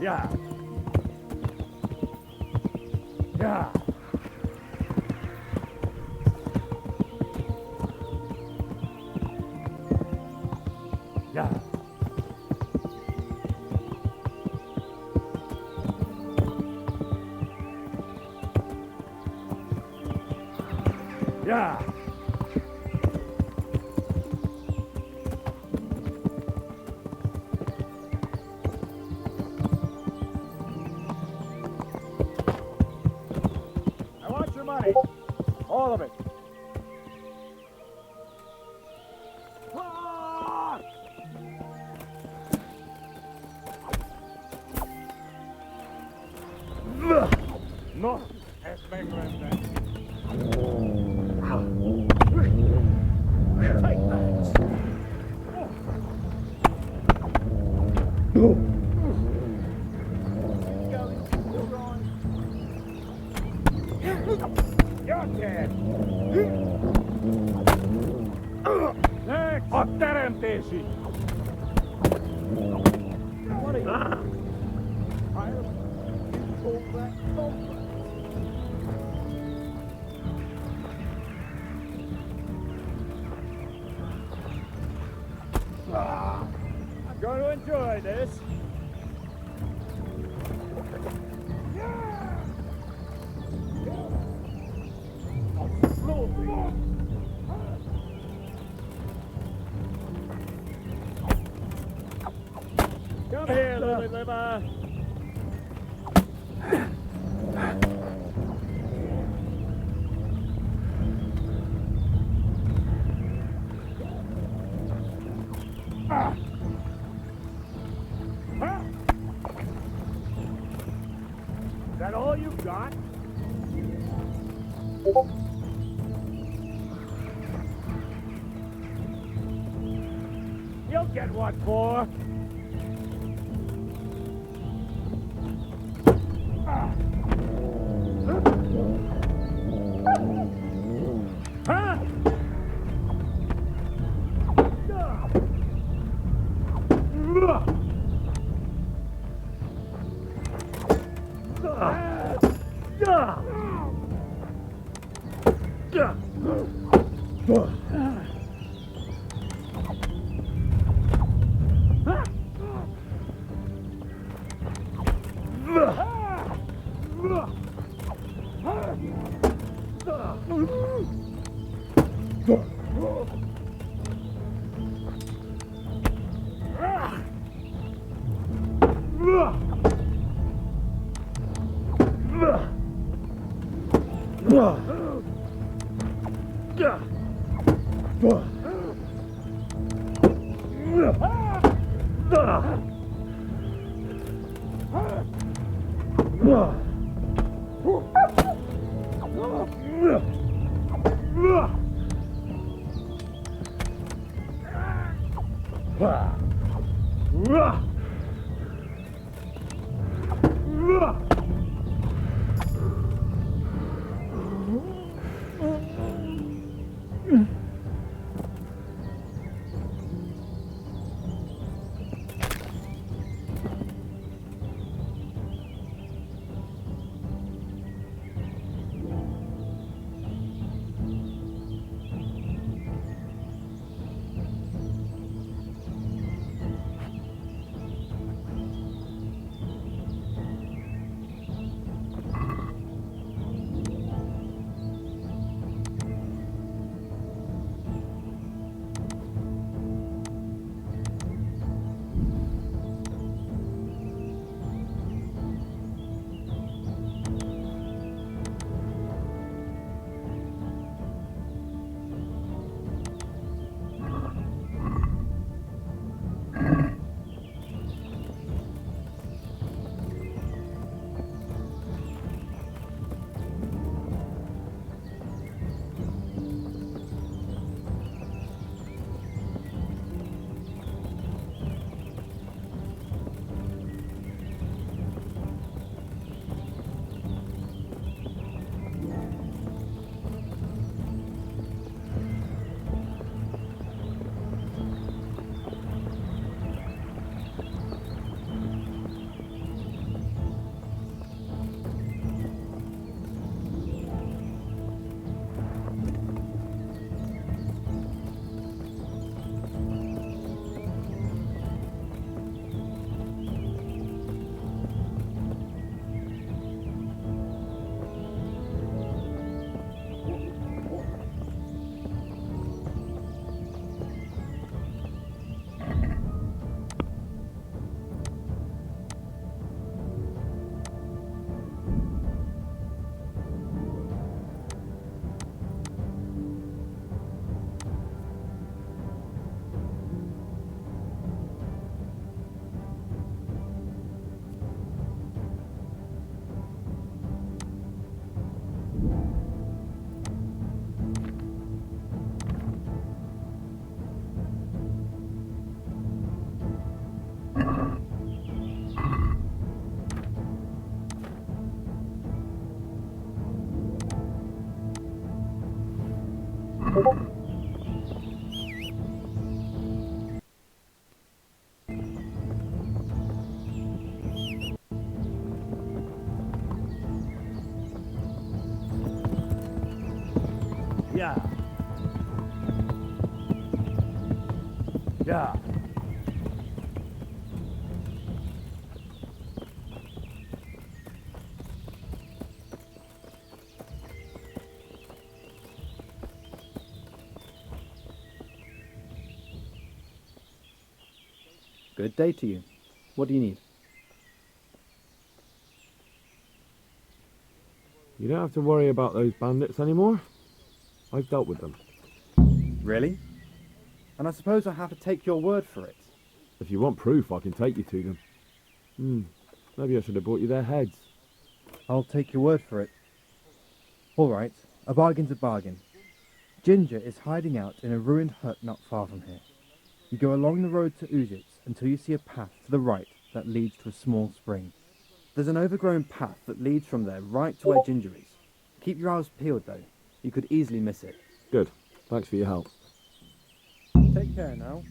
Yeah. Yeah. Yeah. Yeah. I want your money. All of it. Ah! No. Es grande. Take that. You're dead. Next. Otterenteesi. What are you? I'm going to enjoy this. Come here, Lily Liver. Ah. Huh? Is that all you've got? You'll get what for? Ah. Huh? Yeah. Yeah. Good day to you. What do you need? You don't have to worry about those bandits anymore. I've dealt with them. Really? And I suppose I have to take your word for it. If you want proof, I can take you to them. Maybe I should have brought you their heads. I'll take your word for it. All right, a bargain's a bargain. Ginger is hiding out in a ruined hut not far from here. You go along the road to Ujits until you see a path to the right that leads to a small spring. There's an overgrown path that leads from there right to where Ginger is. Keep your eyes peeled, though. You could easily miss it. Good. Thanks for your help. Take care now.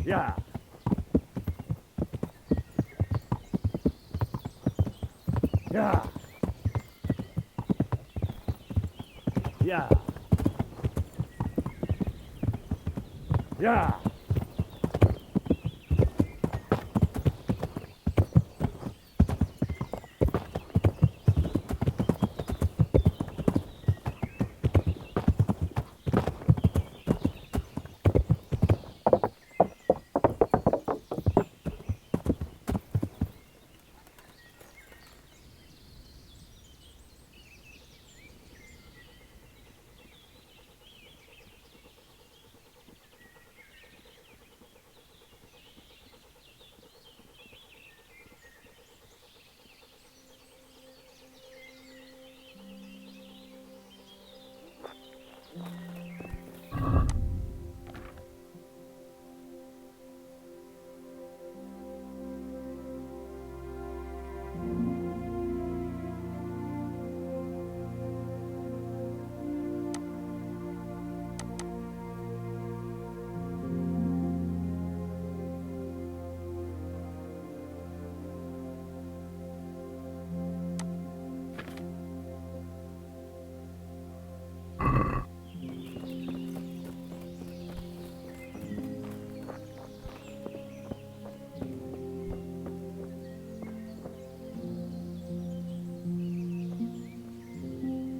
Yeah. Yeah. Yeah. Yeah.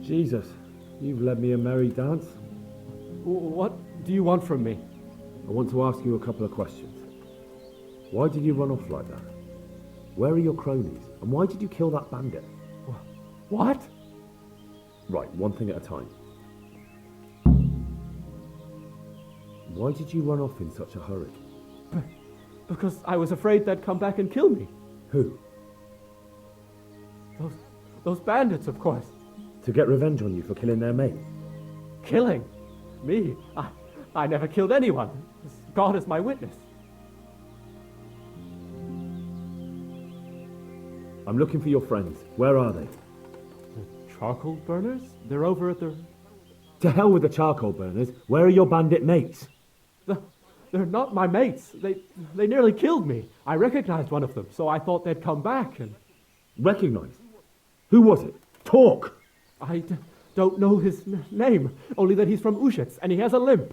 Jesus, you've led me a merry dance. What do you want from me? I want to ask you a couple of questions. Why did you run off like that? Where are your cronies? And why did you kill that bandit? What? Right, one thing at a time. Why did you run off in such a hurry? Because I was afraid they'd come back and kill me. Who? Those bandits, of course. To get revenge on you for killing their mate? Killing? Me? I never killed anyone. God is my witness. I'm looking for your friends. Where are they? The charcoal burners? They're over at the... To hell with the charcoal burners. Where are your bandit mates? They're not my mates. They nearly killed me. I recognized one of them, so I thought they'd come back and... Recognized? Who was it? Talk! I don't know his name, only that he's from Ujits, and he has a limp.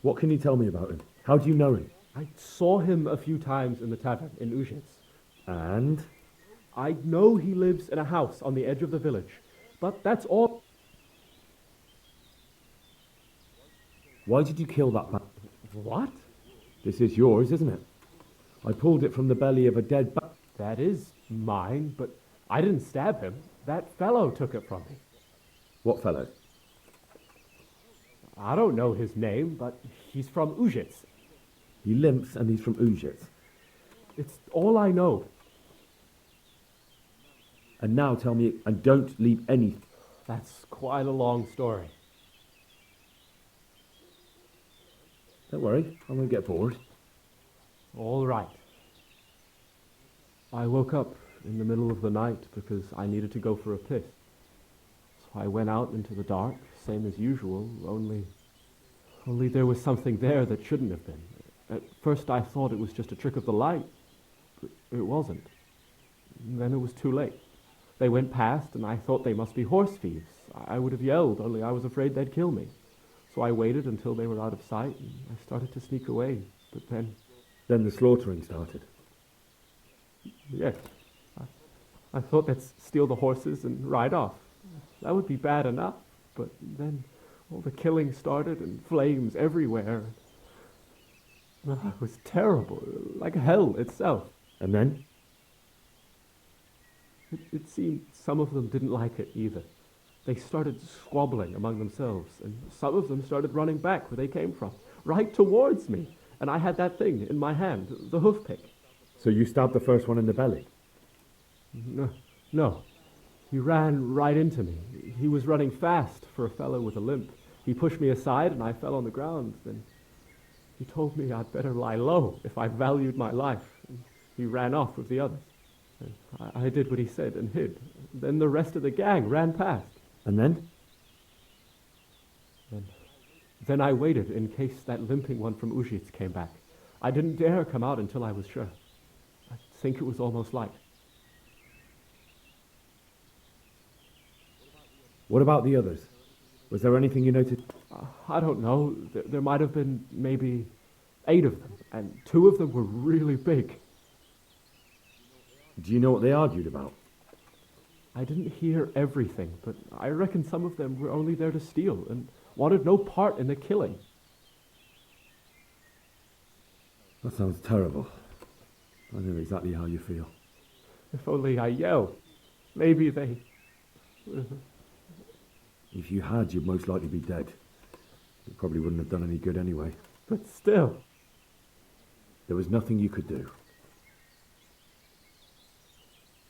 What can you tell me about him? How do you know him? I saw him a few times in the tavern in Ujits. And? I know he lives in a house on the edge of the village, but that's all. Why did you kill that man? What? This is yours, isn't it? I pulled it from the belly of a dead That is mine, but I didn't stab him. That fellow took it from me. What fellow? I don't know his name, but he's from Ujits. He limps and he's from Ujits. It's all I know. And now tell me, and don't leave anything. That's quite a long story. Don't worry, I won't get bored. All right. I woke up in the middle of the night because I needed to go for a piss. So I went out into the dark, same as usual, only there was something there that shouldn't have been. At first I thought it was just a trick of the light, but it wasn't. And then it was too late. They went past and I thought they must be horse thieves. I would have yelled, only I was afraid they'd kill me. So I waited until they were out of sight and I started to sneak away, but then... Then the slaughtering started. Yes. I thought they'd steal the horses and ride off. That would be bad enough, but then all the killing started and flames everywhere. It was terrible, like hell itself. And then? It seemed some of them didn't like it either. They started squabbling among themselves, and some of them started running back where they came from, right towards me. And I had that thing in my hand, the hoof pick. So you stabbed the first one in the belly? No. He ran right into me. He was running fast for a fellow with a limp. He pushed me aside and I fell on the ground. Then he told me I'd better lie low if I valued my life. He ran off with the others. I did what he said and hid. Then the rest of the gang ran past. And then? Then I waited in case that limping one from Ujits came back. I didn't dare come out until I was sure. I think it was almost light. What about the others? Was there anything you noted? I don't know. There might have been maybe 8 of them, and 2 of them were really big. Do you know what they argued about? I didn't hear everything, but I reckon some of them were only there to steal and wanted no part in the killing. That sounds terrible. I know exactly how you feel. If only I yelled. Maybe they... If you had, you'd most likely be dead. It probably wouldn't have done any good anyway. But still... There was nothing you could do.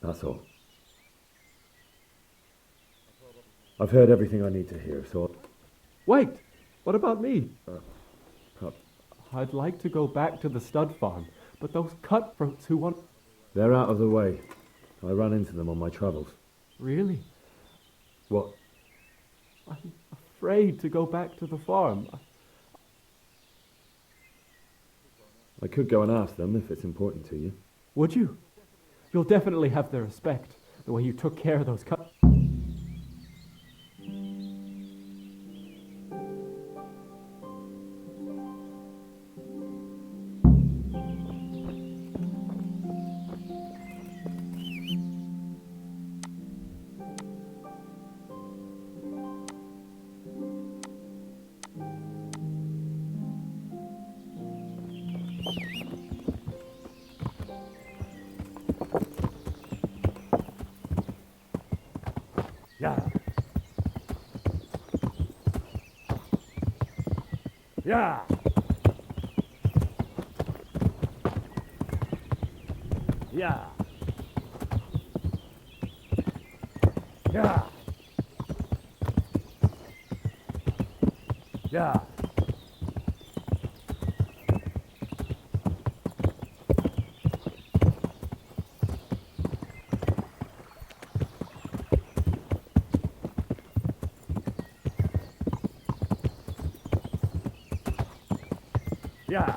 That's all. I've heard everything I need to hear, so... Wait! What about me? Cut. I'd like to go back to the stud farm, but those cutthroats who want... They're out of the way. I ran into them on my travels. Really? What? I'm afraid to go back to the farm. I could go and ask them if it's important to you. Would you? You'll definitely have their respect, the way you took care of those cut... Yeah. Yeah. Yeah. Yeah. Yeah. Yeah.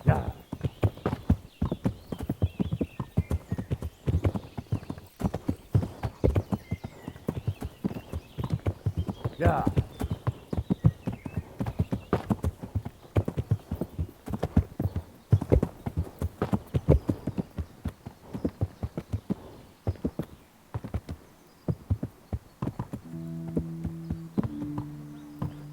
Yeah. Yeah.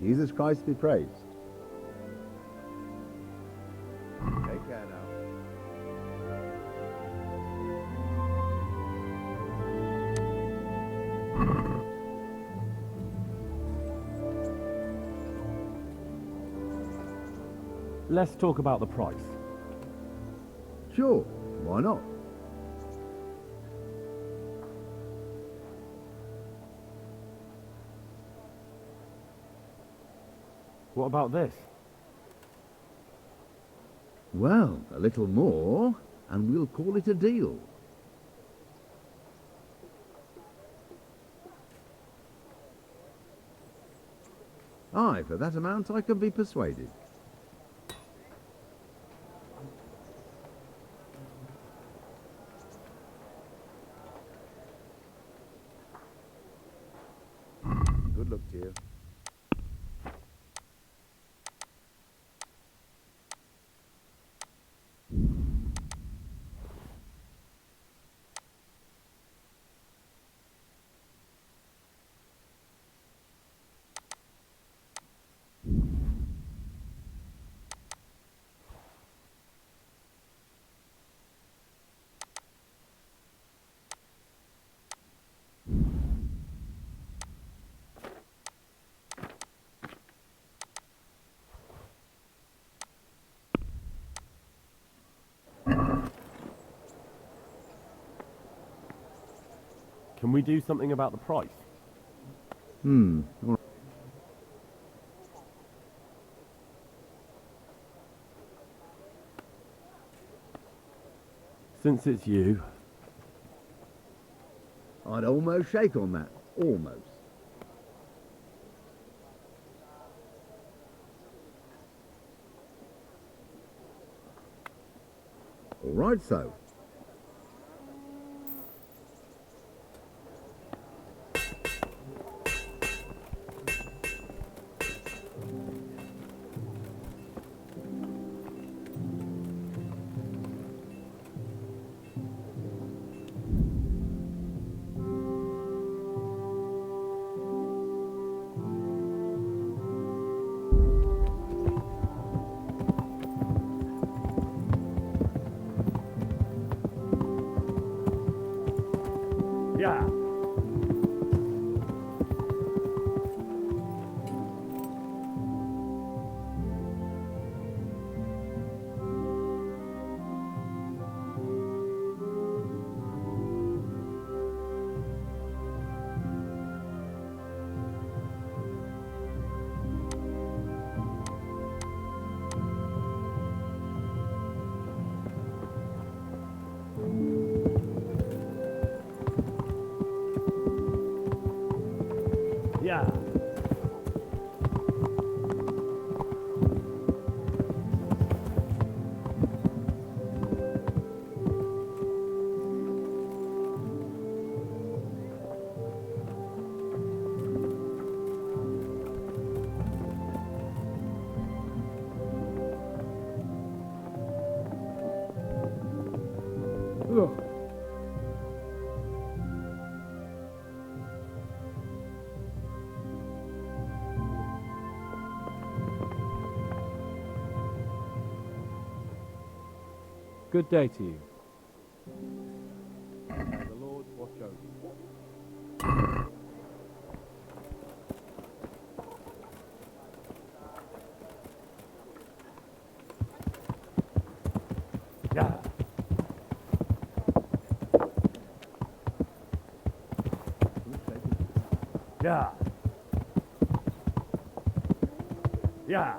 Jesus Christ be praised. Take care now. Let's talk about the price. Sure, why not? What about this? Well, a little more, and we'll call it a deal. Aye, for that amount I can be persuaded. Good luck to you. Can we do something about the price? All right. Since it's you. I'd almost shake on that. Almost. All right, so. Yeah. Yeah. Ugh. Good day to you. May the Lord watch over you. Yeah. Yeah. Yeah.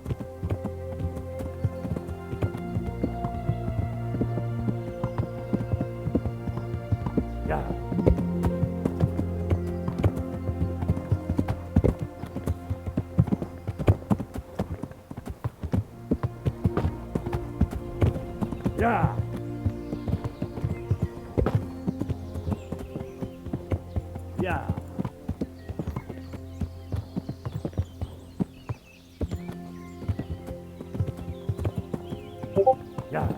Yeah. Yeah. Yeah.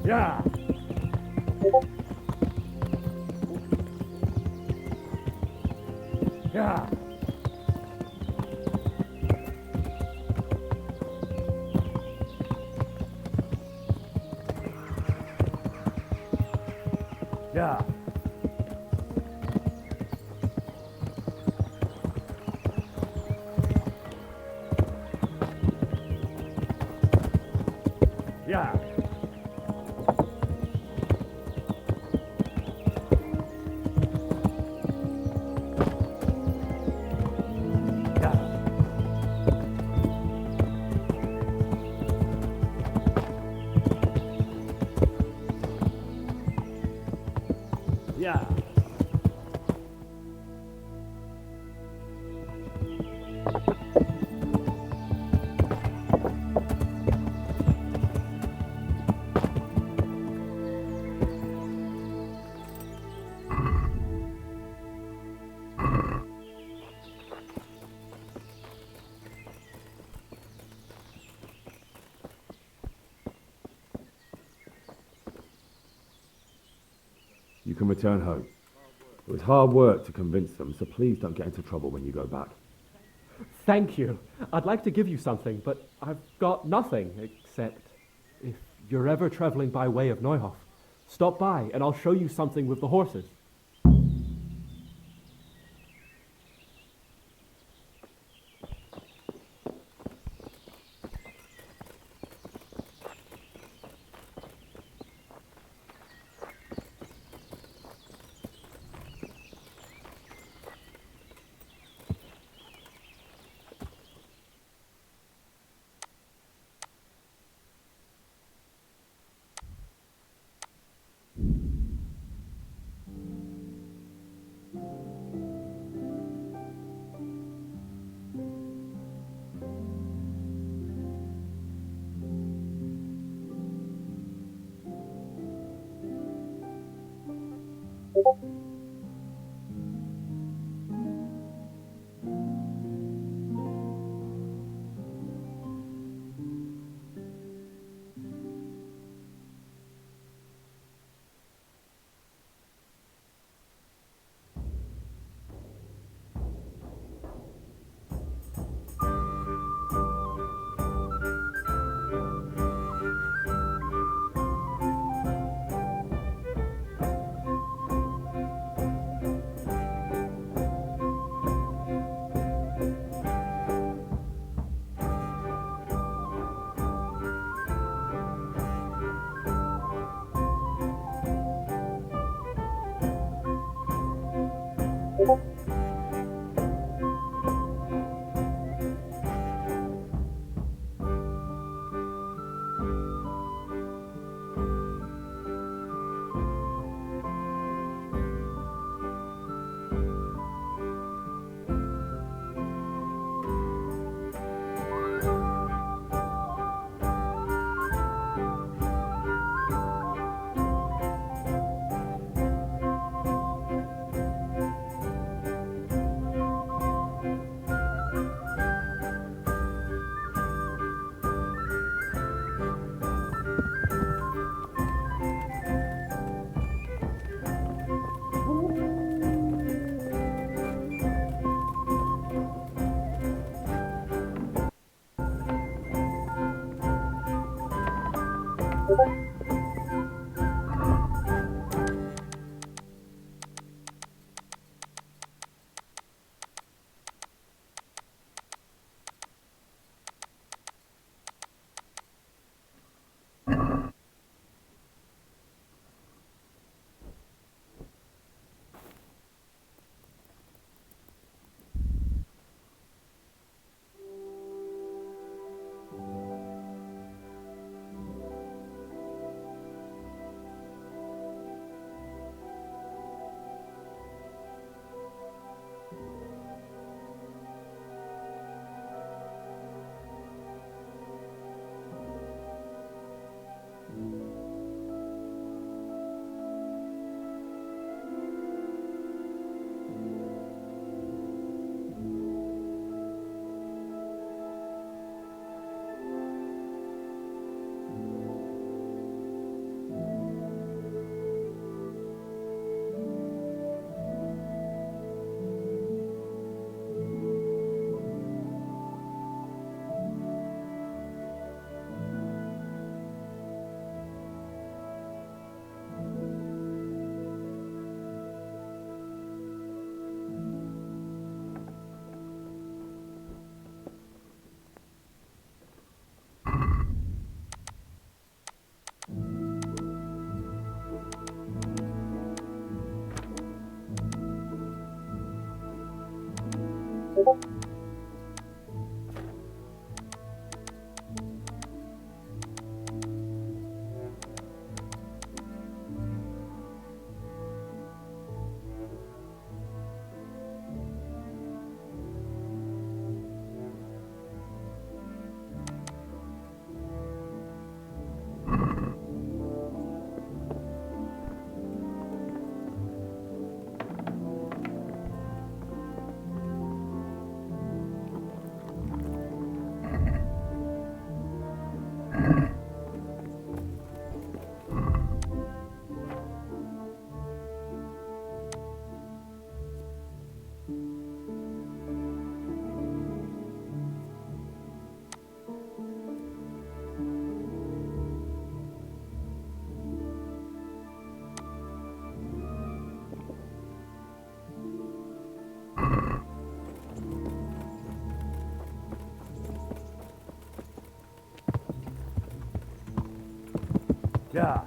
Yeah. Yeah. Yeah. Yeah. Yeah. You can return home. It was hard work to convince them, so please don't get into trouble when you go back. Thank you. I'd like to give you something, but I've got nothing except if you're ever traveling by way of Neuhof, stop by and I'll show you something with the horses. Yeah.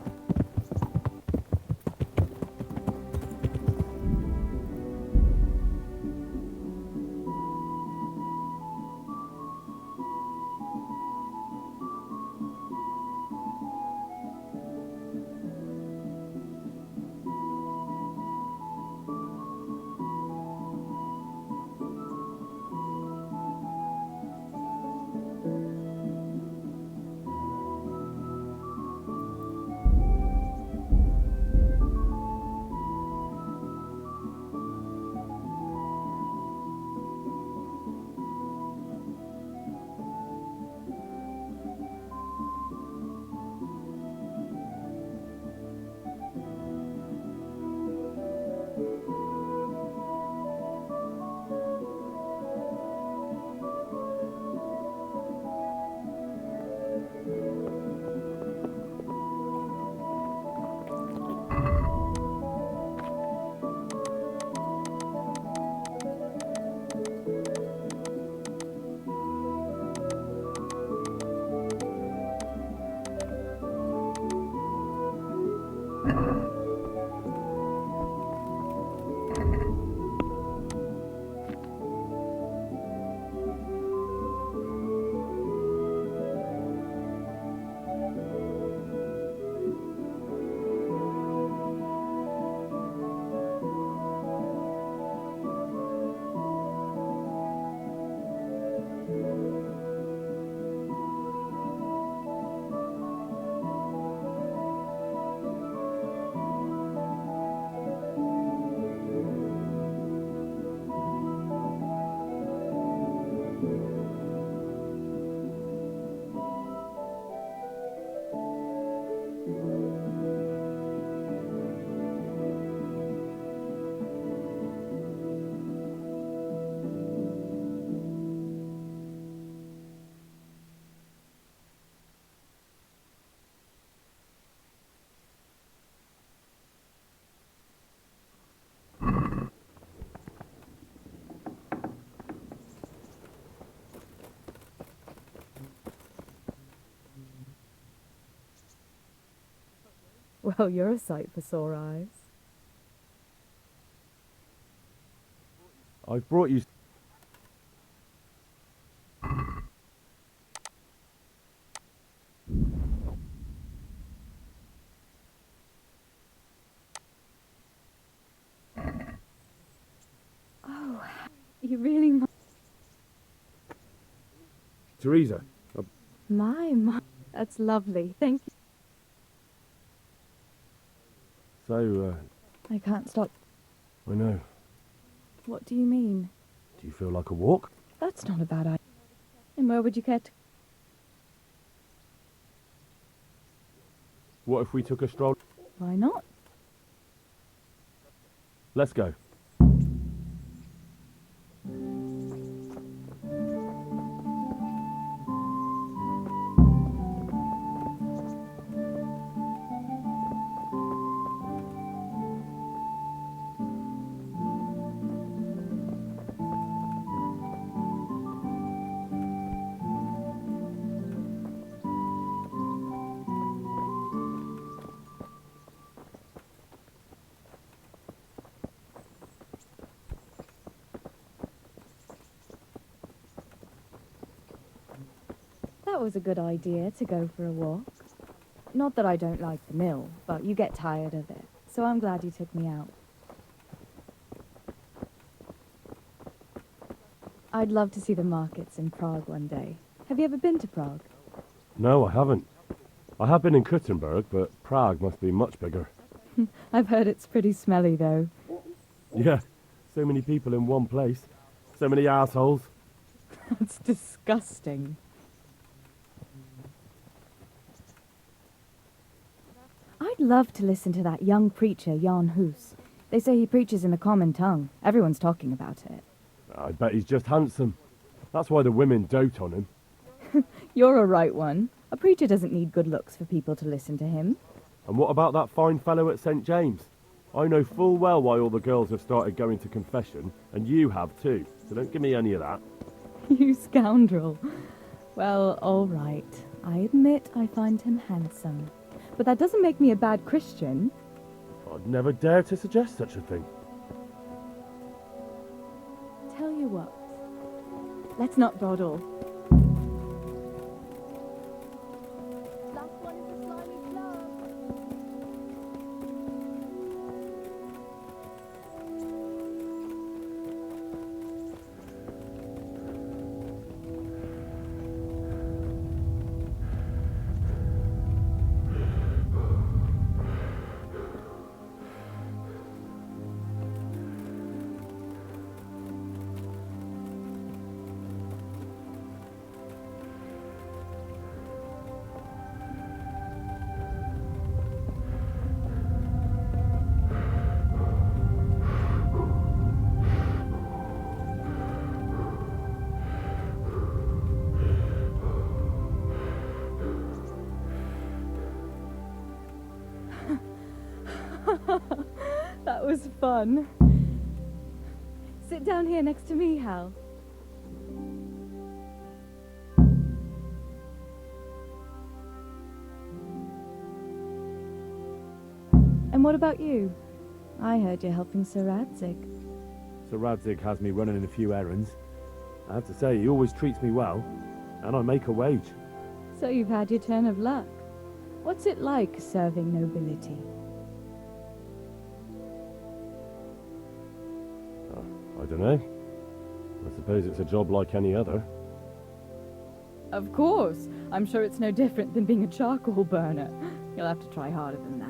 Well, you're a sight for sore eyes. I've brought you... Oh, you really Theresa, my. That's lovely. Thank you. so, I can't stop. I know. What do you mean? Do you feel like a walk? That's not a bad idea. And where would you care to... What if we took a stroll? Why not? Let's go. was a good idea to go for a walk. Not that I don't like the mill, but you get tired of it, so I'm glad you took me out. I'd love to see the markets in Prague one day. Have you ever been to Prague? No, I haven't. I have been in Kuttenberg, but Prague must be much bigger. I've heard it's pretty smelly, though. Yeah, so many people in one place. So many assholes. That's disgusting. I'd love to listen to that young preacher, Jan Hus. They say he preaches in the common tongue. Everyone's talking about it. I bet he's just handsome. That's why the women dote on him. You're a right one. A preacher doesn't need good looks for people to listen to him. And what about that fine fellow at St. James? I know full well why all the girls have started going to confession, and you have too, so don't give me any of that. You scoundrel. Well, all right. I admit I find him handsome. But that doesn't make me a bad Christian. I'd never dare to suggest such a thing. Tell you what. Let's not dawdle. That was fun. Sit down here next to me, Hal. And what about you? I heard you're helping Sir Radzig. Sir Radzig has me running in a few errands. I have to say, he always treats me well, and I make a wage. So you've had your turn of luck. What's it like serving nobility? I don't know. I suppose it's a job like any other. Of course. I'm sure it's no different than being a charcoal burner. You'll have to try harder than that.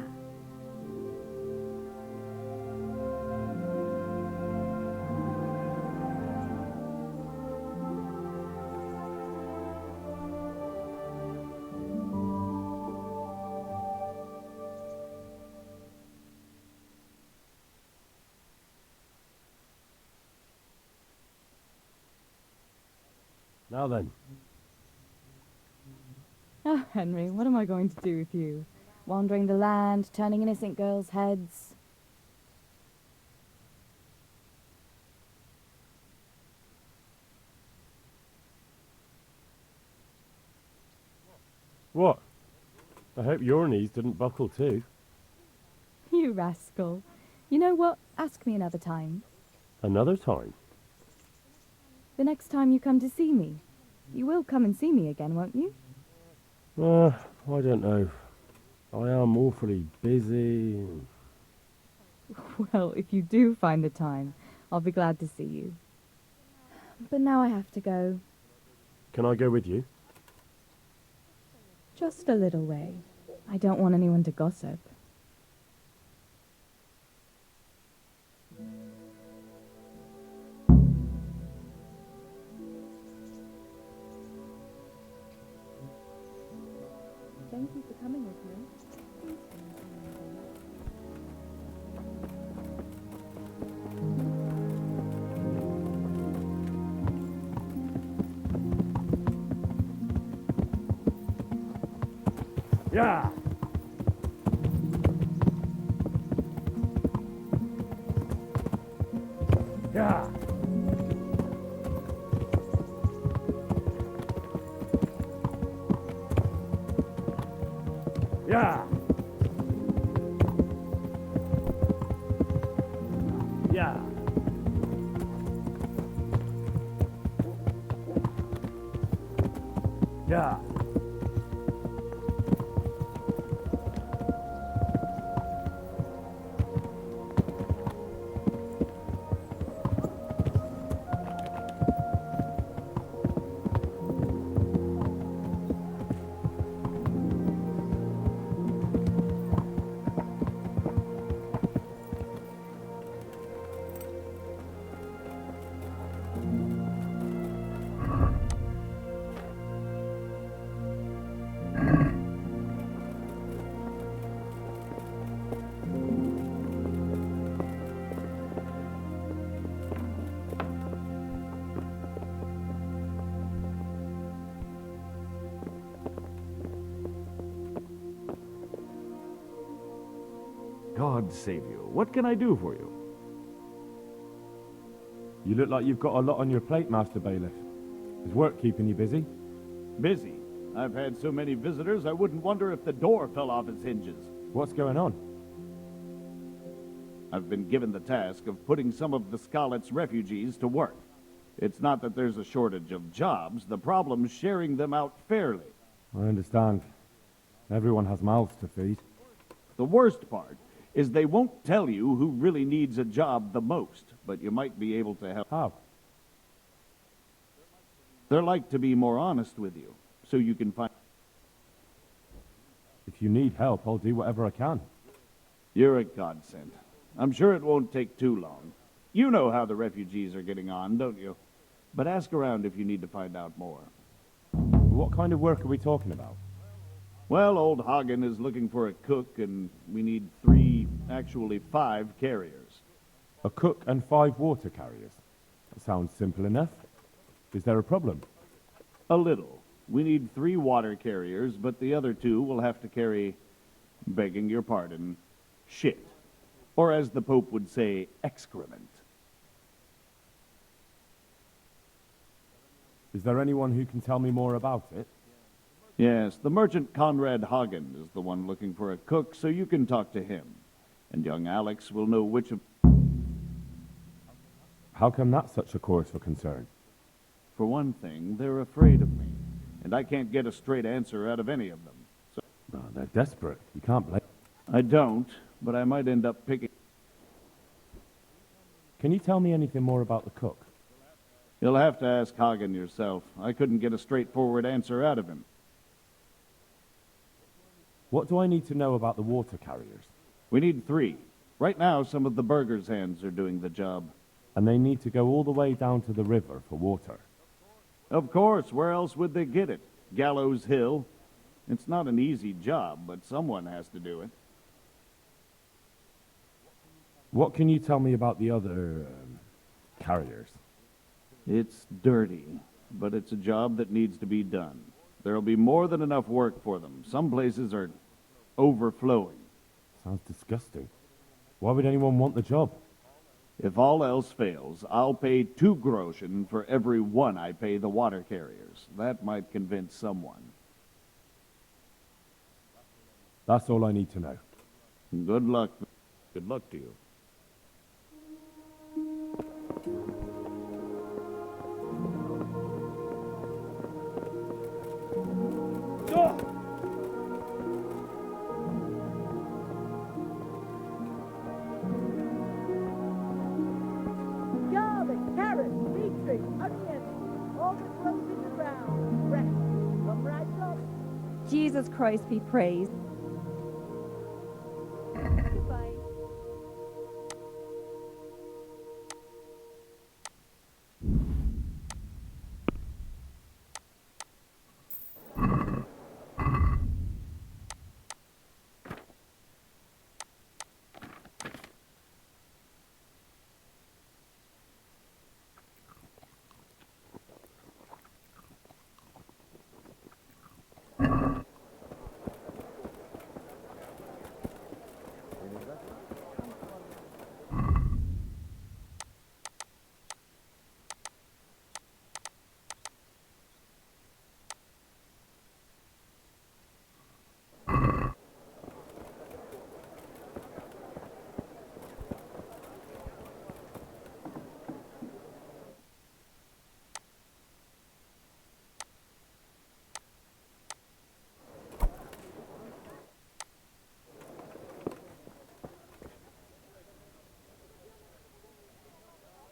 Now then. Oh, Henry, what am I going to do with you? Wandering the land, turning innocent girls' heads. What? I hope your knees didn't buckle too. You rascal. You know what? Ask me another time. Another time? The next time you come to see me. You will come and see me again, won't you? I don't know. I am awfully busy. Well, if you do find the time, I'll be glad to see you. But now I have to go. Can I go with you? Just a little way. I don't want anyone to gossip. Thank you for coming with me. Yeah. Yeah. Yeah. Yeah. Yeah. God save you. What can I do for you? You look like you've got a lot on your plate, Master Bailiff. Is work keeping you busy? Busy? I've had so many visitors, I wouldn't wonder if the door fell off its hinges. What's going on? I've been given the task of putting some of the Scarlet's refugees to work. It's not that there's a shortage of jobs, the problem's sharing them out fairly. I understand. Everyone has mouths to feed. The worst part is they won't tell you who really needs a job the most, but you might be able to help. How? They're like to be more honest with you, so you can find... If you need help, I'll do whatever I can. You're a godsend. I'm sure it won't take too long. You know how the refugees are getting on, don't you? But ask around if you need to find out more. What kind of work are we talking about? Well, old Hagen is looking for a cook, and we need 5 carriers. A cook and 5 water carriers. That sounds simple enough. Is there a problem? A little. We need 3 water carriers, but the other 2 will have to carry, begging your pardon, shit. Or as the Pope would say, excrement. Is there anyone who can tell me more about it? Yes, the merchant Conrad Hagen is the one looking for a cook, so you can talk to him. And young Alex will know which of... How come that's such a cause for concern? For one thing, they're afraid of me, and I can't get a straight answer out of any of them. So Oh, they're desperate. You can't blame... I don't, but I might end up picking... Can you tell me anything more about the cook? You'll have to ask Hagen yourself. I couldn't get a straightforward answer out of him. What do I need to know about the water carriers? We need 3. Right now, some of the burgers' hands are doing the job. And they need to go all the way down to the river for water. Of course, where else would they get it? Gallows Hill? It's not an easy job, but someone has to do it. What can you tell me about the other carriers? It's dirty, but it's a job that needs to be done. There'll be more than enough work for them. Some places are overflowing. Sounds disgusting. Why would anyone want the job? If all else fails, I'll pay 2 groschen for every 1 I pay the water carriers. That might convince someone. That's all I need to know. Good luck. Good luck to you. Garlic, carrots, beetroot, onions, all the clothes in the ground. Fresh. Come right up. Jesus Christ be praised. Goodbye.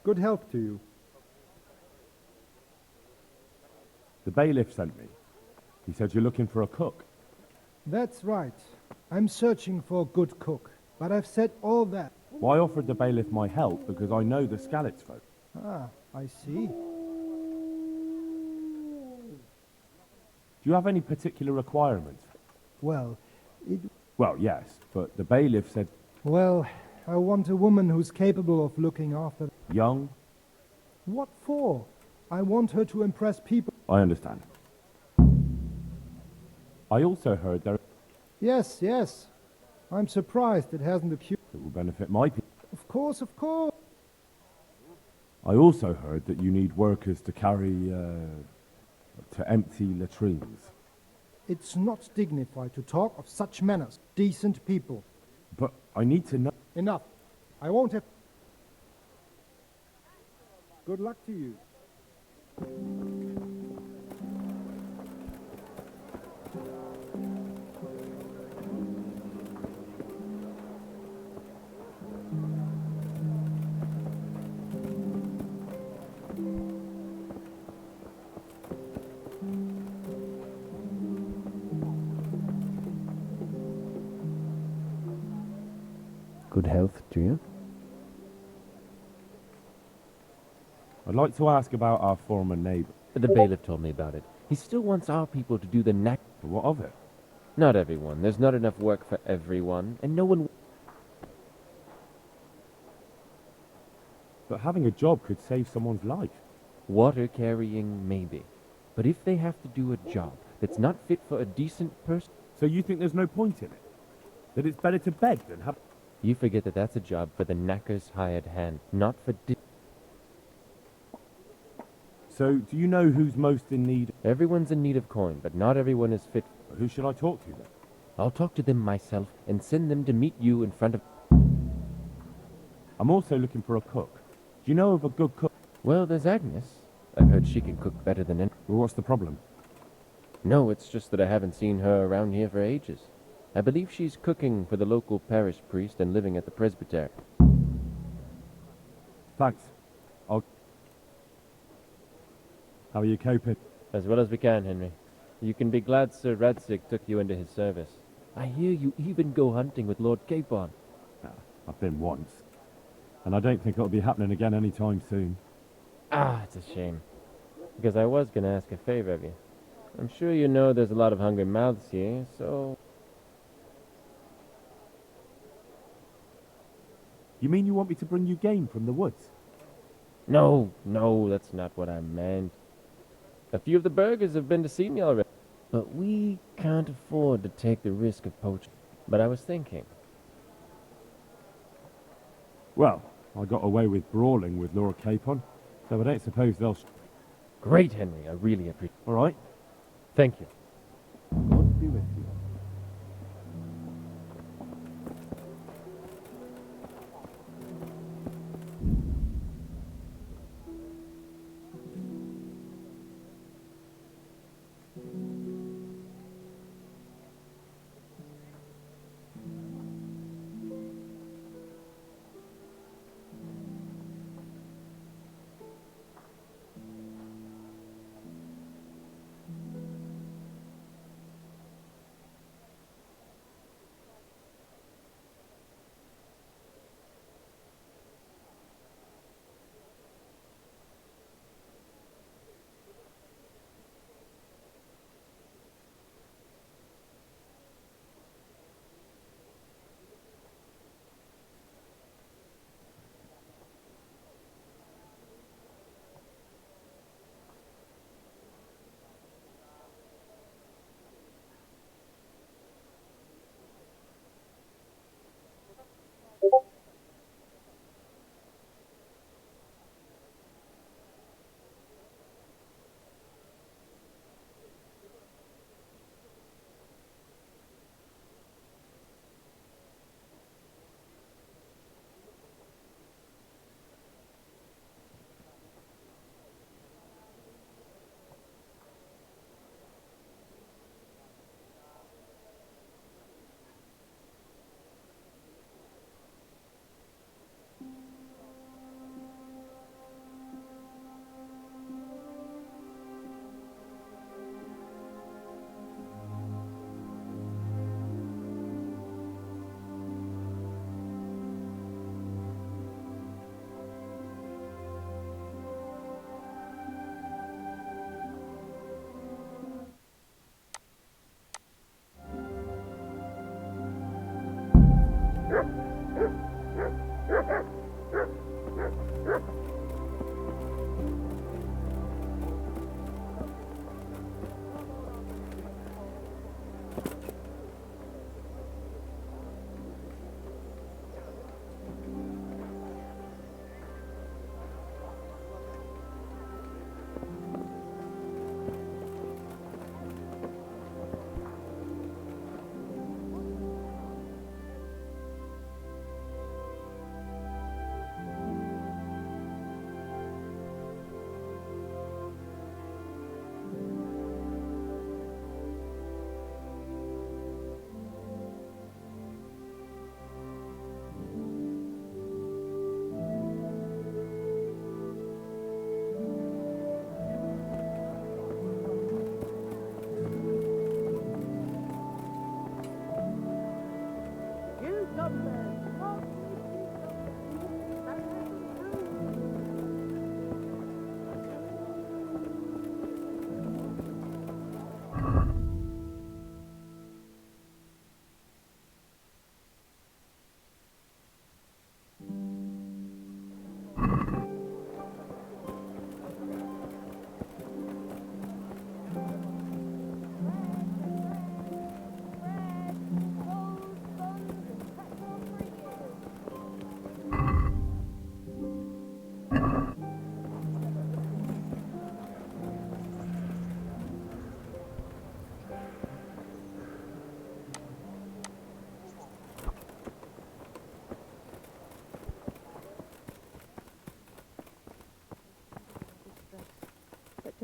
Good health to you. The bailiff sent me. He said you're looking for a cook. That's right. I'm searching for a good cook, but I've said all that. Well, I offered the bailiff my help because I know the Scalitz folk. Ah, I see. Do you have any particular requirements? Well, Well, yes, but the bailiff said well, I want a woman who's capable of looking after... young. What for? I want her to impress people. I understand. I also heard there... Yes, yes. I'm surprised it hasn't occurred. It will benefit my people. Of course, of course. I also heard that you need workers to carry, to empty latrines. It's not dignified to talk of such manners. Decent people. But I need to know. Enough. I won't have... Good luck to you. Good health to you. I'd like to ask about our former neighbour. The bailiff told me about it. He still wants our people to do the knack. What of it? Not everyone. There's not enough work for everyone, and no one... But having a job could save someone's life. Water carrying, maybe. But if they have to do a job that's not fit for a decent person... So you think there's no point in it? That it's better to beg than have... You forget that that's a job for the knacker's hired hand, not for... So, do you know who's most in need? Everyone's in need of coin, but not everyone is fit. Who should I talk to then? I'll talk to them myself and send them to meet you in front of... I'm also looking for a cook. Do you know of a good cook? Well, there's Agnes. I've heard she can cook better than any... Well, what's the problem? No, it's just that I haven't seen her around here for ages. I believe she's cooking for the local parish priest and living at the presbytery. Thanks. How are you coping? As well as we can, Henry. You can be glad Sir Radzig took you into his service. I hear you even go hunting with Lord Capon. I've been once. And I don't think it'll be happening again anytime soon. Ah, it's a shame. Because I was going to ask a favor of you. I'm sure you know there's a lot of hungry mouths here, so... You mean you want me to bring you game from the woods? No, that's not what I meant. A few of the burghers have been to see me already. But we can't afford to take the risk of poaching. But I was thinking... Well, I got away with brawling with Lord Capon, so I don't suppose they'll... Great, Henry. I really appreciate it. All right. Thank you. God be with you.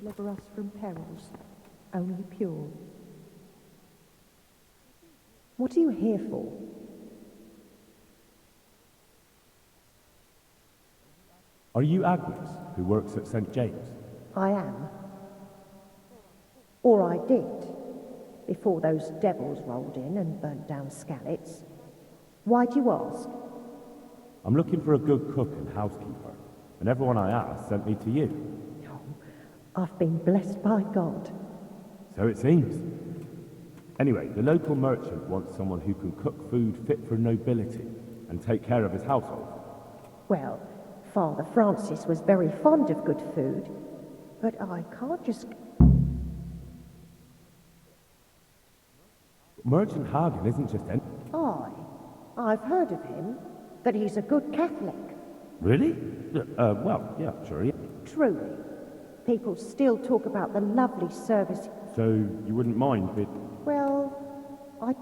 deliver us from perils, only pure. What are you here for? Are you Agnes, who works at St. James? I am. Or I did, before those devils rolled in and burnt down Skalitz. Why do you ask? I'm looking for a good cook and housekeeper, and everyone I asked sent me to you. I've been blessed by God. So it seems. Anyway, the local merchant wants someone who can cook food fit for nobility and take care of his household. Well, Father Francis was very fond of good food, but I can't just... Merchant Hagen isn't just any... I've heard of him, that he's a good Catholic. Really? Well, yeah, sure he is. Truly. People still talk about the lovely service... So, you wouldn't mind with... Well, I...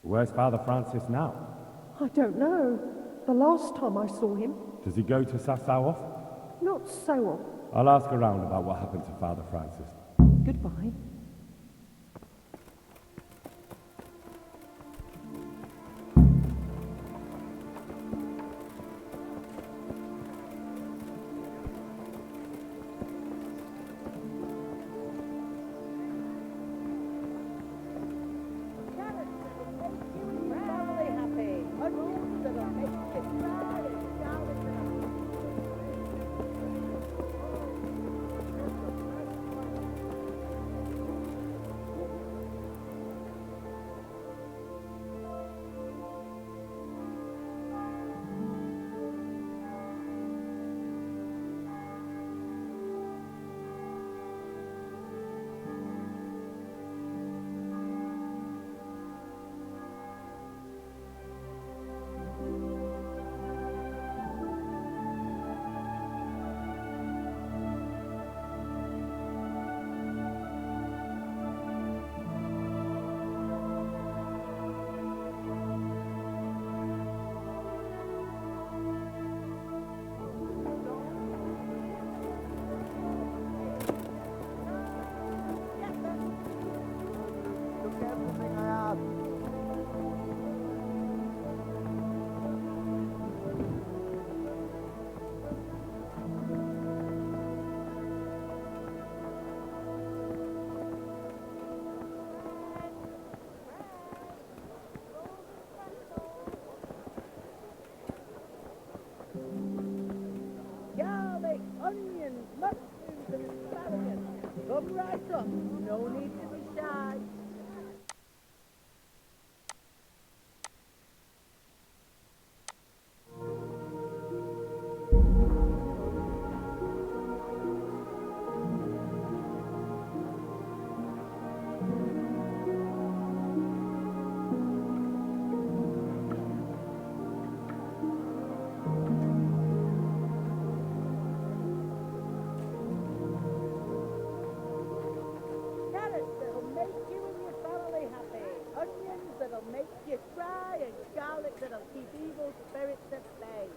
Where's Father Francis now? I don't know. The last time I saw him... Does he go to Sasau often? Not so often. I'll ask around about what happened to Father Francis. Goodbye. Garlic, onions, mushrooms and asparagus. Come right up. No need to be shy. Carrots that'll make you and your family happy. Onions that'll make you cry, and garlic that'll keep evil spirits at bay.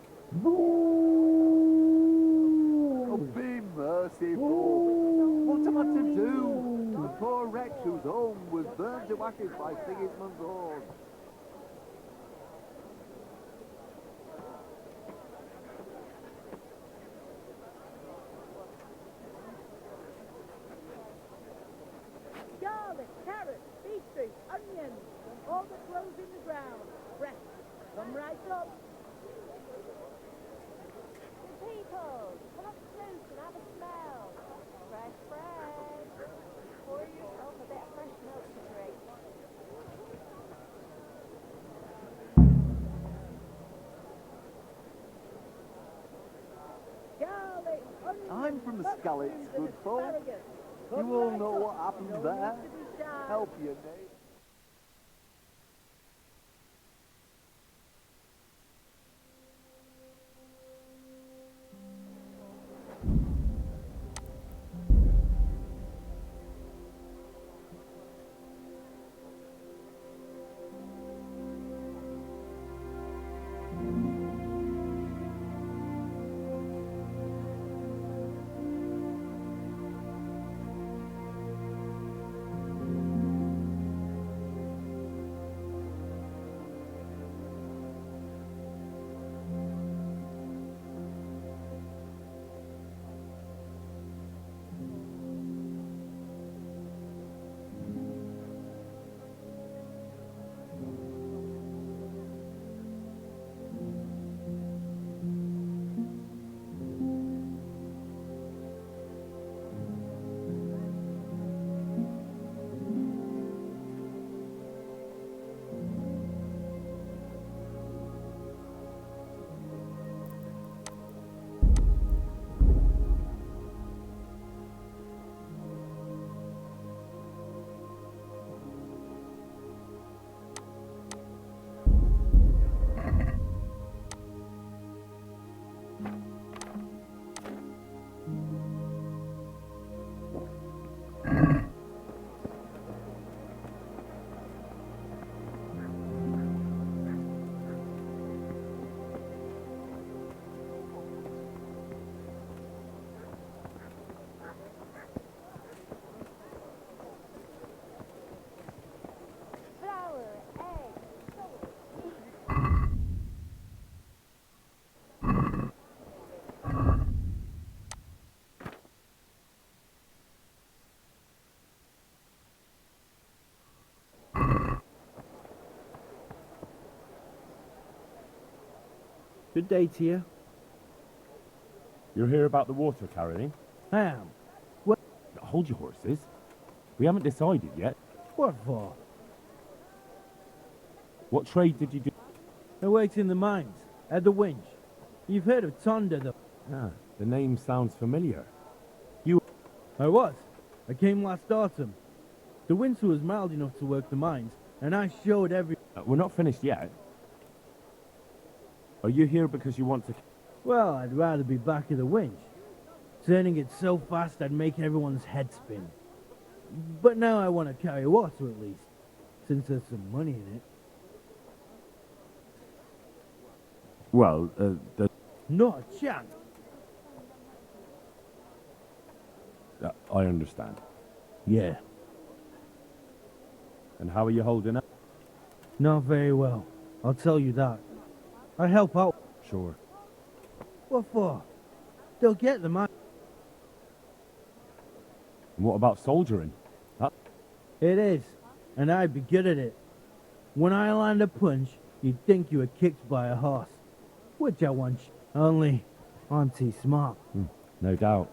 Oh, be merciful. What am I to do? The poor wretch whose home was burned to ashes by Sigismund's horn. Garlic, carrots, beetroot, onions, and all that grows in the ground. Fresh. Come right up. People, come up close and have a smell. Fresh bread. Pour yourself a bit of fresh milk to drink. Garlic, onions, I'm from the Skalitz, mushrooms good and folk. asparagus. You Come all right know up. what happened No there. need to be shy. Help your neighbour. Good day to you. You're here about the water carrying? I am. What? Hold your horses. We haven't decided yet. What for? What trade did you do? I worked in the mines, at the winch. You've heard of Tonda, though. Ah, the name sounds familiar. I was. I came last autumn. The winter was mild enough to work the mines, and I showed every... We're not finished yet. Are you here because you want to... Well, I'd rather be back at the winch. Turning it so fast I'd make everyone's head spin. But now I want to carry water at least, since there's some money in it. Well, Not a chance. I understand. Yeah. And how are you holding up? Not very well. I'll tell you that. I help out. Sure. What for? They'll get the money. And what about soldiering? It is, and I'd be good at it. When I land a punch, you'd think you were kicked by a horse. Which I once... Only, I'm too smart. No doubt.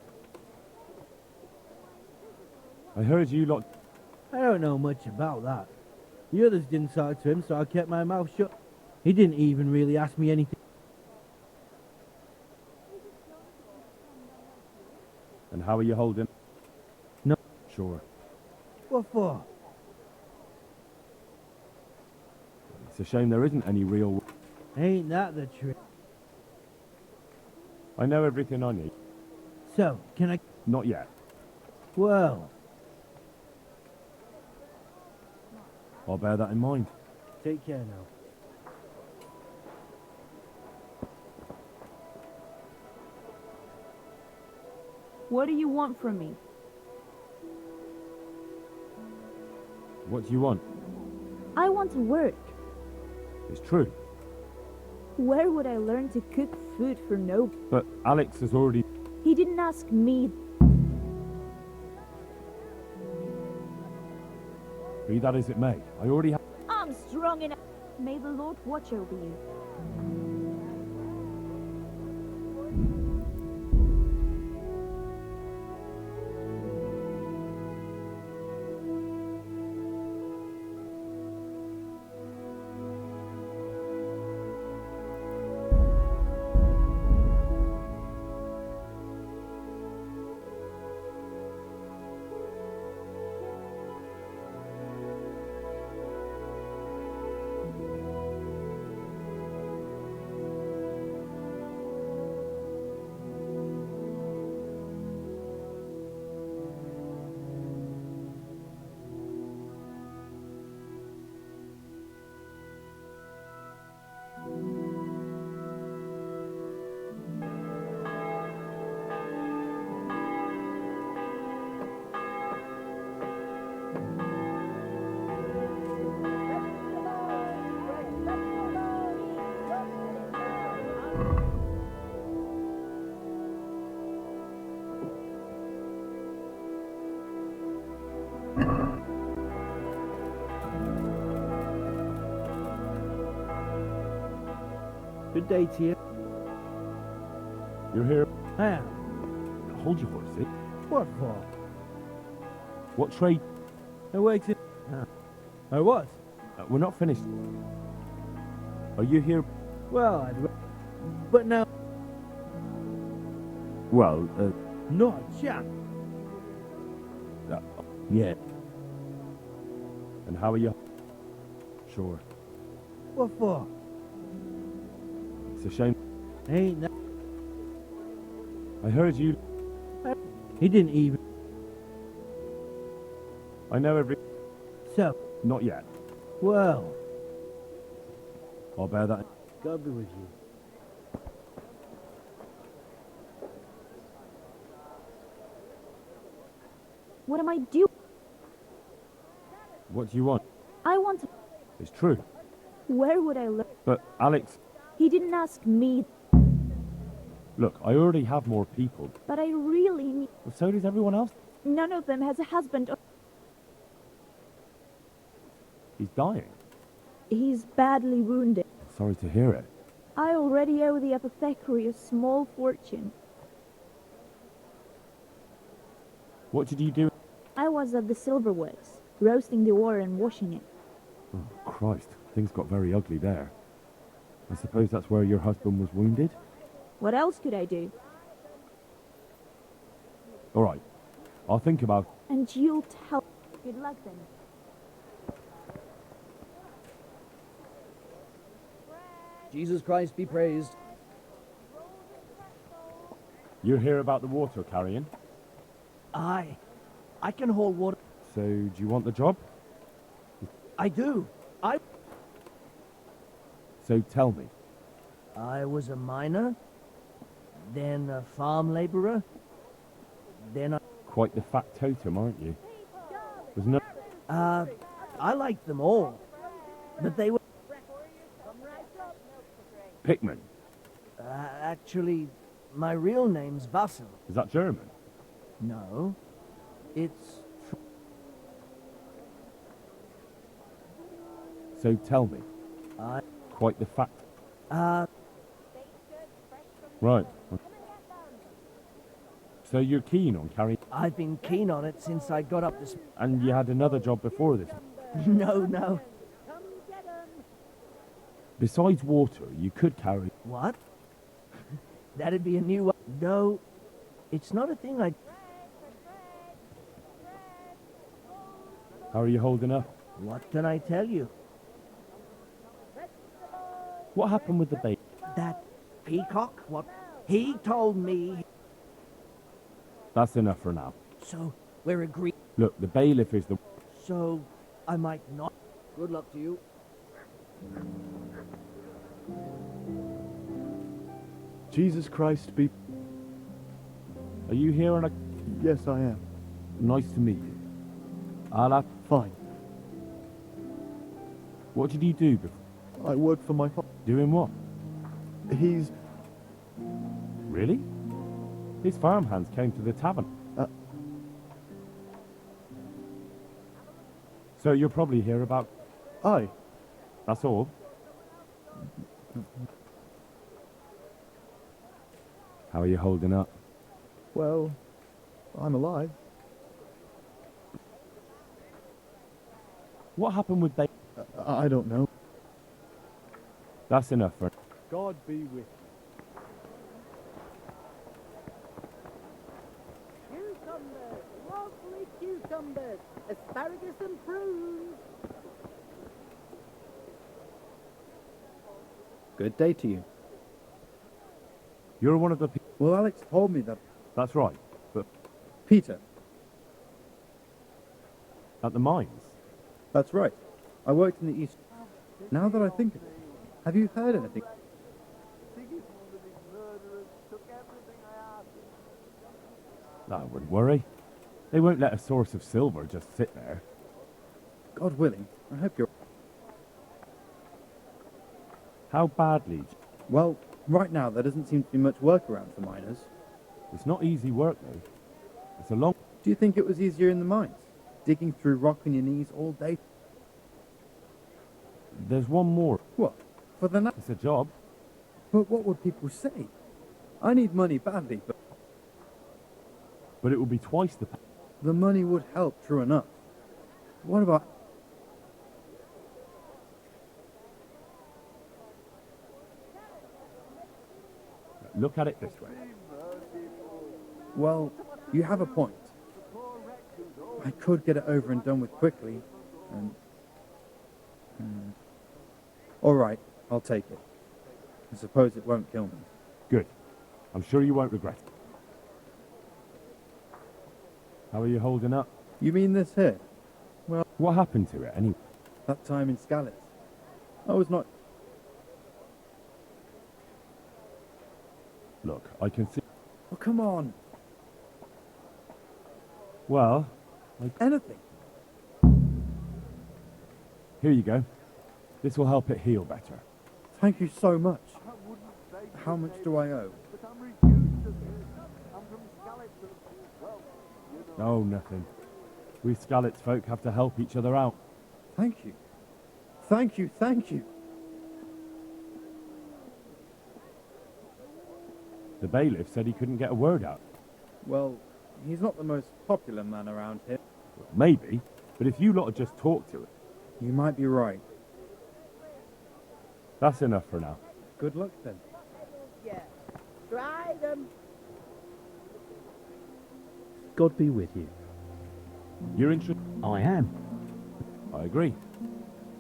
I heard you lot... I don't know much about that. The others didn't talk to him, so I kept my mouth shut. He didn't even really ask me anything. And how are you holding? No. Sure. What for? It's a shame there isn't any real... Ain't that the trick? I know everything I need. So, can I... Not yet. Well... I'll bear that in mind. Take care now. What do you want from me? What do you want? I want to work. It's true. Where would I learn to cook food for no... But Alex has already... He didn't ask me. Be that as it may, I already have... I'm strong enough. May the Lord watch over you. Good day to you. You're here... I am. Hold your horses. What for? What trade... I worked in... I was. We're not finished. Are you here... Well, but now... Well, Not a chance. Yeah. And how are you... Sure. What for? It's a shame. Ain't that... I heard you... He didn't even... I know every... So... Not yet. Well... I'll bear that... God be with you. What am I doing? What do you want? I want to... It's true. Where would I learn? But, Alex... He didn't ask me. Look, I already have more people. But I really need... Well, so does everyone else. None of them has a husband. He's dying. He's badly wounded. Sorry to hear it. I already owe the apothecary a small fortune. What did you do? I was at the silverworks, roasting the ore and washing it. Oh, Christ. Things got very ugly there. I suppose that's where your husband was wounded? What else could I do? All right. I'll think about... And you'll tell... Good luck then. Jesus Christ be praised. You're here about the water carrying? Aye. I can hold water. So, do you want the job? I do. So tell me. I was a miner, then a farm labourer, then a... Quite the factotum, aren't you? There's no... I liked them all, but they were... Pickman. Actually, my real name's Vassel. Is that German? No, it's... So tell me. Quite the fact. Right. So you're keen on carrying... I've been keen on it since I got up this... And you had another job before this? No. Besides water, you could carry... What? That'd be a new one. No, it's not a thing I... How are you holding up? What can I tell you? What happened with the baby? That peacock? What? He told me... That's enough for now. So, we're agreed... Look, the bailiff is the... So, I might not... Good luck to you. Jesus Christ be... Are you here on a... Yes, I am. Nice to meet you. I'll have... Fine. What did you do before? I work for my father. Doing what? He's... Really? His farmhands came to the tavern. So you're probably here about... Aye. That's all? How are you holding up? Well, I'm alive. What happened with baby? I don't know. That's enough for... God be with you. Cucumbers, lovely cucumbers, asparagus and prunes. Good day to you. You're one of the... Well, Alex told me that... That's right, but... Peter. At the mines? That's right. I worked in the east. Now that I think of it, have you heard anything? I wouldn't worry. They won't let a source of silver just sit there. God willing, I hope you're... How badly? Well, right now there doesn't seem to be much work around for miners. It's not easy work, though. It's a long... Do you think it was easier in the mines? Digging through rock on your knees all day? There's one more. What? For the night? It's a job. But what would people say? I need money badly, but... But it will be twice the... The money would help, true enough. What about... Look at it this way. Well, you have a point. I could get it over and done with quickly, and... All right, I'll take it. I suppose it won't kill me. Good. I'm sure you won't regret it. How are you holding up? You mean this here? Well... What happened to it, anyway? That time in Skalitz. I was not... Look, I can see... Oh, come on. Well... Anything. Here you go. This will help it heal better. Thank you so much. How much do I owe? Oh, nothing. We Skalitz folk have to help each other out. Thank you. Thank you, thank you. The bailiff said he couldn't get a word out. Well, he's not the most popular man around here. Maybe, but if you lot had just talked to him... You might be right. That's enough for now. Good luck then. Yeah. Try them. God be with you. You're interested? I am. I agree.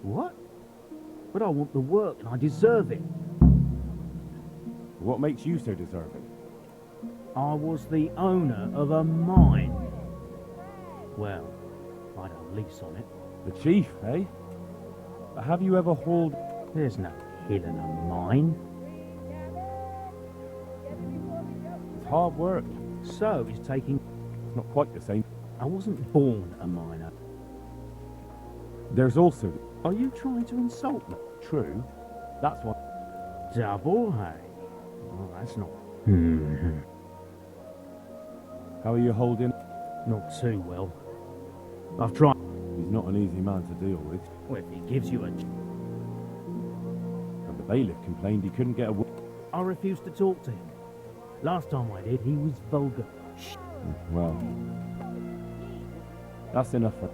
What? But I want the work and I deserve it. What makes you so deserving? I was the owner of a mine. Well, I had a lease on it. The chief, eh? But have you ever hauled... There's no hill in a mine. It's hard work. So it's taking... It's not quite the same. I wasn't born a miner. There's also... Are you trying to insult me? True. That's what... Double, hey? Oh, that's not... How are you holding? Not too well. I've tried... He's not an easy man to deal with. Well, if he gives you a... And the bailiff complained he couldn't get a... I refused to talk to him. Last time I did, he was vulgar. Well... That's enough for...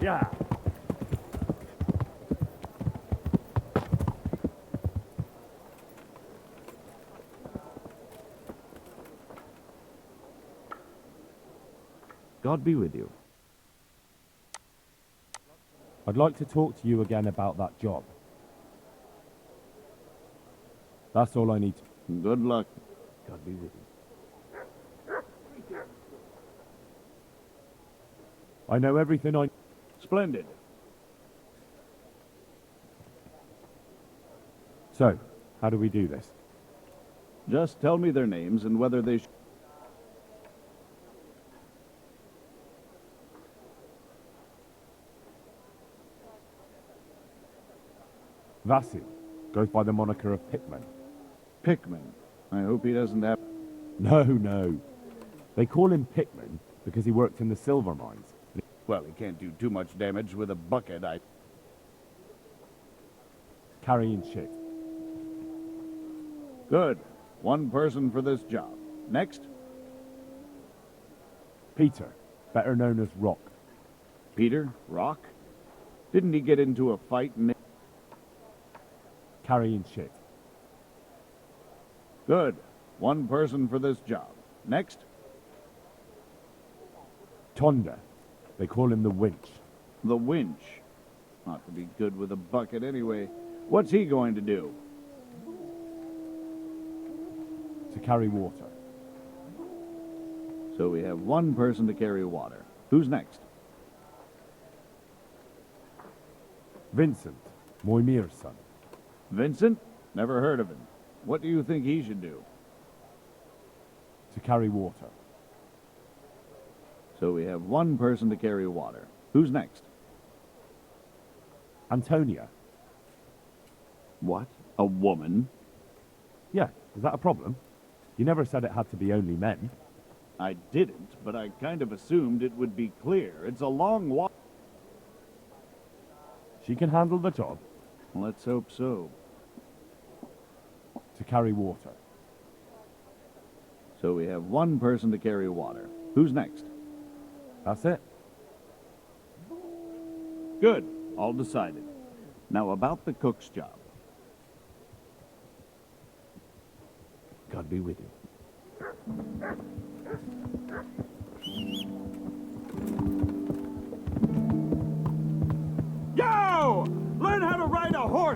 Yeah. God be with you. I'd like to talk to you again about that job. That's all I need. Good luck. God be with you. I know everything I... Splendid. So, how do we do this? Just tell me their names and whether they... Vasil goes by the moniker of Pickman. Pickman. I hope he doesn't have... No. They call him Pickman because he worked in the silver mines. Well, he can't do too much damage with a bucket, Carrying shit. Good. One person for this job. Next. Peter, better known as Rock. Peter? Rock? Didn't he get into a fight and... Carrying shit. Good. One person for this job. Next. Tonda. They call him the Winch. The Winch. Not to be good with a bucket anyway. What's he going to do? To carry water. So we have one person to carry water. Who's next? Vincent, Moimir's son. Vincent? Never heard of him. What do you think he should do? To carry water. So we have one person to carry water. Who's next? Antonia. What? A woman? Yeah, is that a problem? You never said it had to be only men. I didn't, but I kind of assumed it would be clear. It's a long walk. She can handle the job. Let's hope so. To carry water. So we have one person to carry water. Who's next? That's it. Good. All decided. Now about the cook's job. God be with you. Yeah!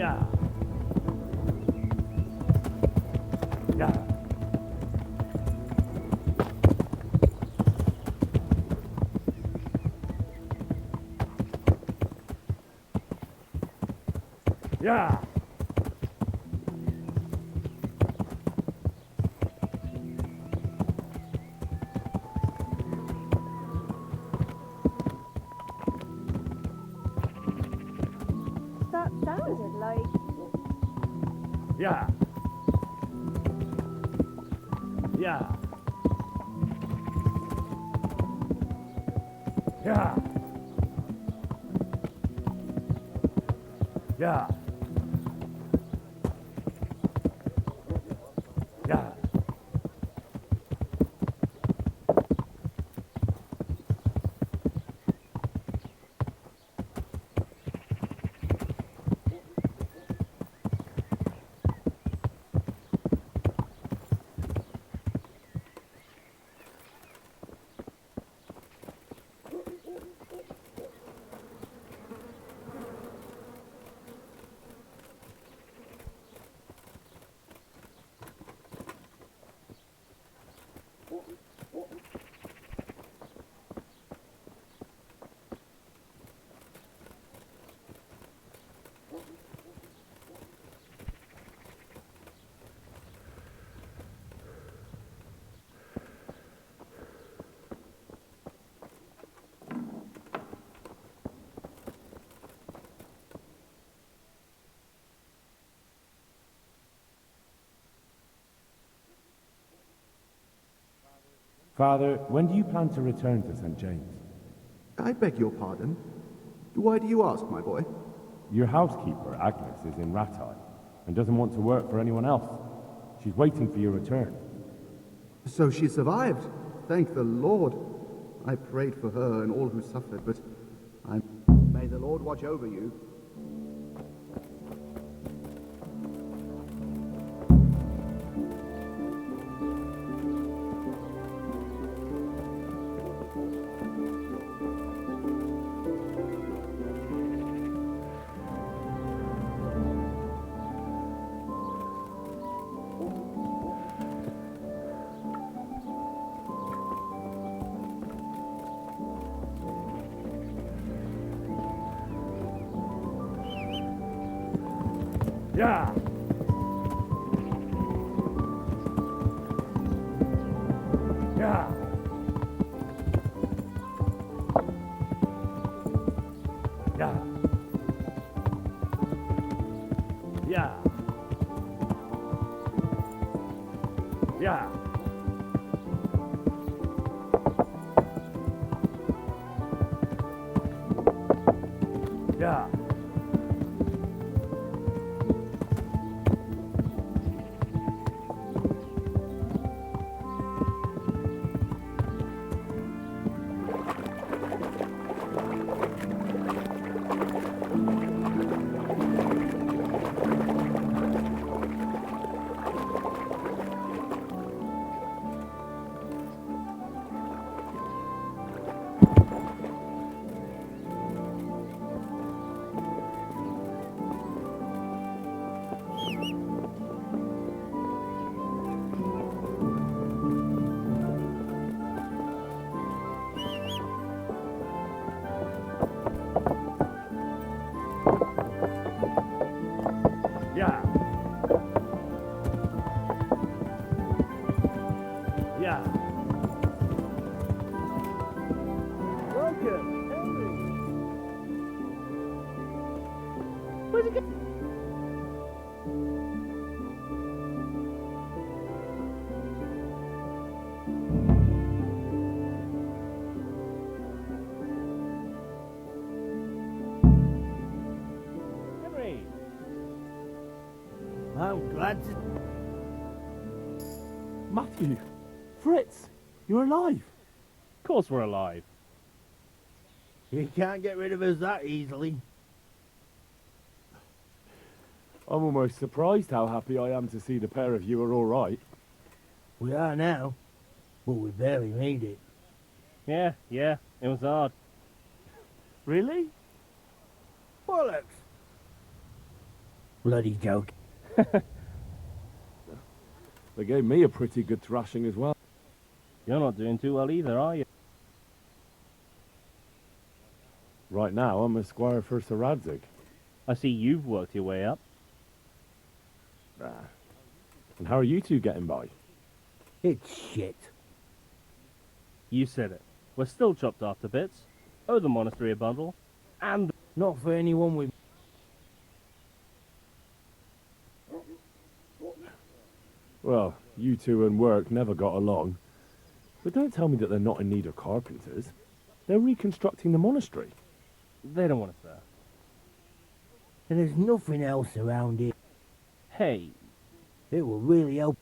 Yeah. Yeah. Yeah. That sounded like... Yeah. Yeah. Yeah. Yeah. Yeah. Father, when do you plan to return to St. James? I beg your pardon. Why do you ask, my boy? Your housekeeper, Agnes, is in Rattay and doesn't want to work for anyone else. She's waiting for your return. So she survived. Thank the Lord. I prayed for her and all who suffered, but May the Lord watch over you. Yeah. Yeah. Yeah. Yeah. Yeah. Yeah. Yeah. Yeah. Welcome, Henry. Where'd you get? Henry! I'm glad to... Matthew! Fritz! You're alive! Of course we're alive. You can't get rid of us that easily. I'm almost surprised how happy I am to see the pair of you are all right. We are now, but we barely made it. Yeah, it was hard. Really? Bollocks! Bloody joke. They gave me a pretty good thrashing as well. You're not doing too well either, are you? Right now, I'm a squire for Sir Radzig. I see you've worked your way up. And how are you two getting by? It's shit. You said it. We're still chopped off to bits. Owe the monastery a bundle. And... Not for anyone with... Well, you two and work never got along. But don't tell me that they're not in need of carpenters. They're reconstructing the monastery. They don't want us there. And there's nothing else around here. Hey. It will really help.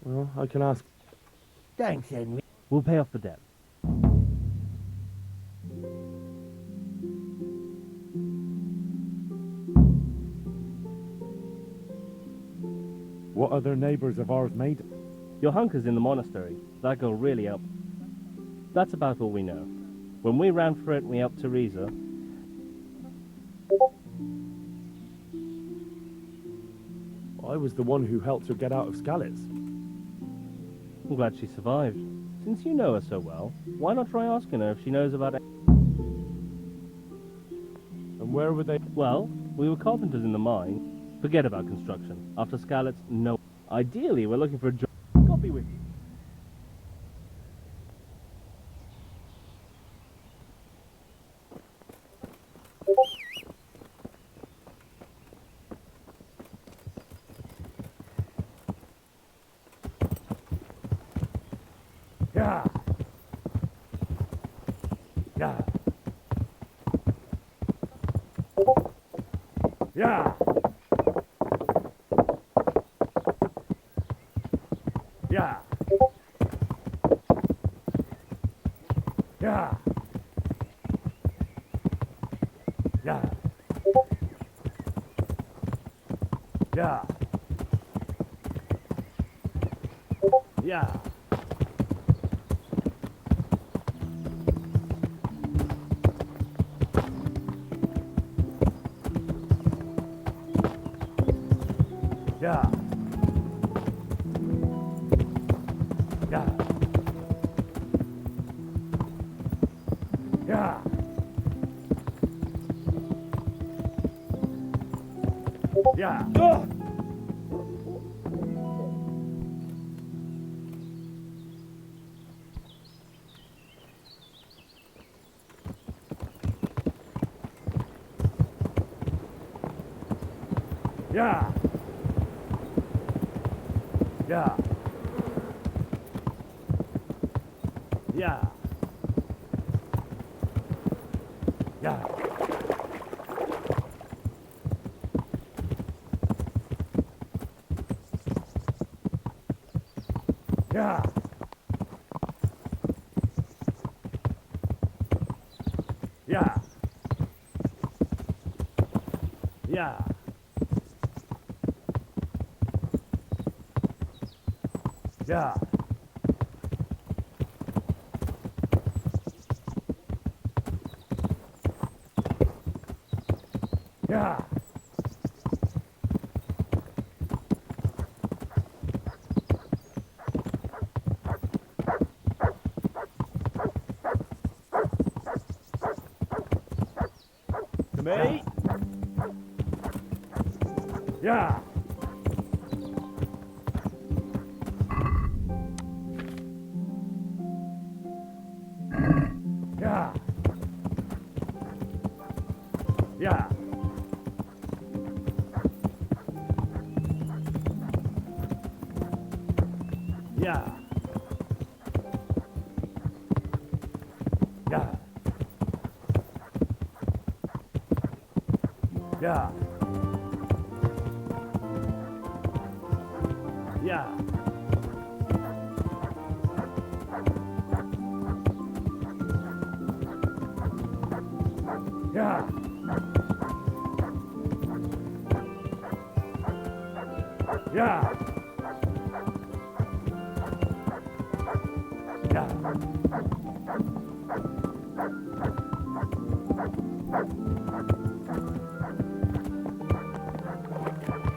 Well, I can ask. Thanks, Henry. We'll pay off the debt. What other neighbours of ours made it? Your hunker's in the monastery. That girl really helped. That's about all we know. When we ran for it, we helped Theresa. I was the one who helped her get out of Skalitz. I'm glad she survived. Since you know her so well, why not try asking her if she knows about it? And where were they? Well, we were carpenters in the mine. Forget about construction. After Skalitz, no. Ideally, we're looking for a job. God be with you. Yeah. Yeah. Yeah. Yeah. Yeah. Yeah. Yeah. Yeah. Yeah. Yeah. Yeah. Yeah. Oh! Yeah. Yeah. Yeah. Yeah. Yeah. Yeah. Yeah. Yeah. Yeah. To me? Yeah. Yeah. Yeah. Yeah. Yeah. Yeah. Yeah. Yeah. Yeah. Yeah.